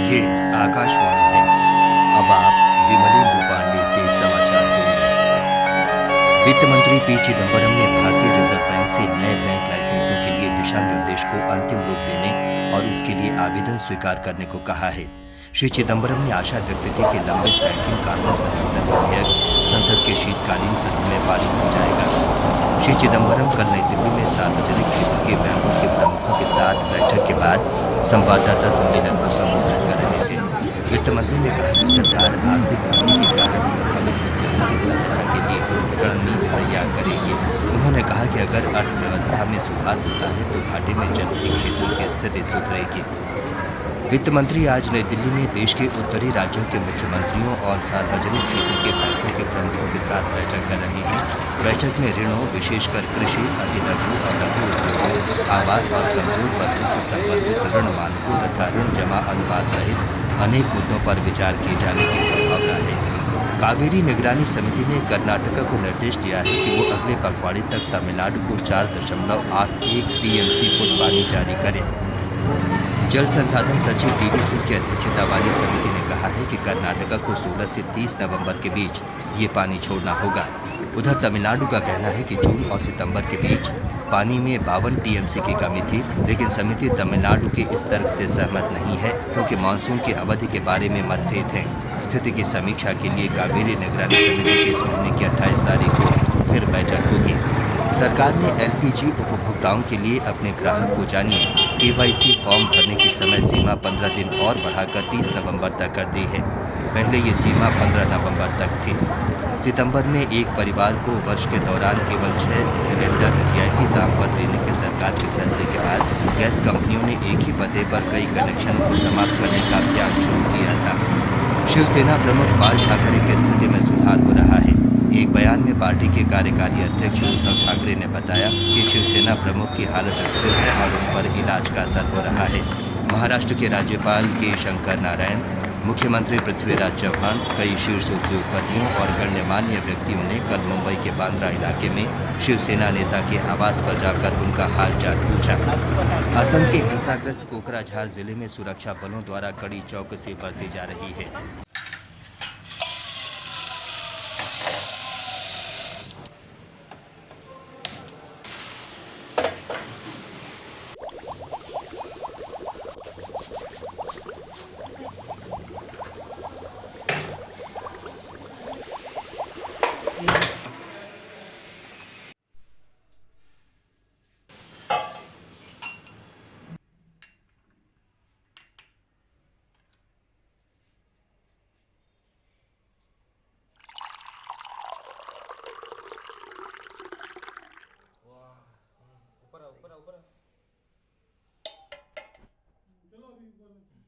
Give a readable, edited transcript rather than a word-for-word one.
ये आकाशवाणी है। अब आप विमलेंदु पांडे से समाचार सुन रहे हैं। वित्त मंत्री पी चिदंबरम ने भारतीय रिजर्व बैंक से नए बैंक लाइसेंसों के लिए दिशा निर्देश को अंतिम रूप देने और उसके लिए आवेदन स्वीकार करने को कहा है। श्री चिदंबरम ने आशा व्यक्त की कि लंबित बैंकिंग कानून संशोधन विधेयक संसद के शीतकालीन सत्र में पारित हो जाएगा। श्री चिदंबरम कल नई दिल्ली में सार्वजनिक क्षेत्र के बैंकों के प्रमुखों के साथ बैठक के बाद संवाददाता सम्मेलन को संबोधित कर रहे थे। वित्त मंत्री ने कहा कि सरकार आर्थिक मंदी के कारण प्रभावित उद्योगों की सहायता के लिए रणनीति तैयार करेगी। उन्होंने कहा कि अगर अर्थव्यवस्था में सुधार होता है तो घाटे में चल रही क्षेत्रों की स्थिति सुधरेगी। वित्त मंत्री आज नई दिल्ली में देश के उत्तरी राज्यों के मुख्यमंत्रियों और सार्वजनिक क्षेत्र के बैंकों के प्रमुखों के साथ बैठक कर रहे हैं। बैठक में ऋणों, विशेषकर कृषि, अति लघु और लघु उद्योगों, आवास और कमजोर वर्गों से संबंधित ऋण मानकों तथा ऋण जमा अनुपात सहित अनेक मुद्दों पर विचार किए जाने की संभावना है। कावेरी निगरानी समिति ने कर्नाटक को निर्देश दिया है कि वो अगले पखवाड़े तक तमिलनाडु को 4.81 टीएमसी फुट पानी जारी करे। जल संसाधन सचिव टीवी सिंह की अध्यक्षता वाली समिति ने कहा है कि कर्नाटक को 16 से 30 नवंबर के बीच ये पानी छोड़ना होगा। उधर तमिलनाडु का कहना है कि जून और सितंबर के बीच पानी में 52 टीएमसी की कमी थी, लेकिन समिति तमिलनाडु के इस तर्क से सहमत नहीं है क्योंकि मानसून की अवधि के बारे में मतभेद है। स्थिति की समीक्षा के लिए कावेरी निगरानी समिति की इस महीने की 28 तारीख को फिर बैठक होगी। सरकार ने एलपीजी उपभोक्ताओं के लिए अपने ग्राहक को जानिए केवाईसी फॉर्म भरने की समय सीमा 15 दिन और बढ़ाकर 30 नवंबर तक कर दी है। पहले ये सीमा 15 नवंबर तक थी। सितंबर में एक परिवार को वर्ष के दौरान केवल 6 सिलेंडर रियायती दाम पर देने के सरकार के फैसले के बाद गैस कंपनियों ने एक ही पते पर कई कनेक्शनों को समाप्त करने का अभियान शुरू किया था। शिवसेना प्रमुख बाल ठाकरे की स्थिति में सुधार हो रहा है। एक बयान में पार्टी के कार्यकारी अध्यक्ष उद्धव ठाकरे ने बताया कि शिवसेना प्रमुख की हालत स्थिर है और उन पर इलाज का असर हो रहा है। महाराष्ट्र के राज्यपाल के शंकर नारायण, मुख्यमंत्री पृथ्वीराज चव्हाण, कई शीर्ष उद्योगपतियों और गणमान्य व्यक्तियों ने कल मुंबई के बांद्रा इलाके में शिवसेना नेता के आवास पर जाकर उनका हालचाल पूछा। असम के हिंसाग्रस्त कोकराझार जिले में सुरक्षा बलों द्वारा कड़ी चौकसी बरती जा रही है। ऊपर ऊपर ऊपर चलो अभी ऊपर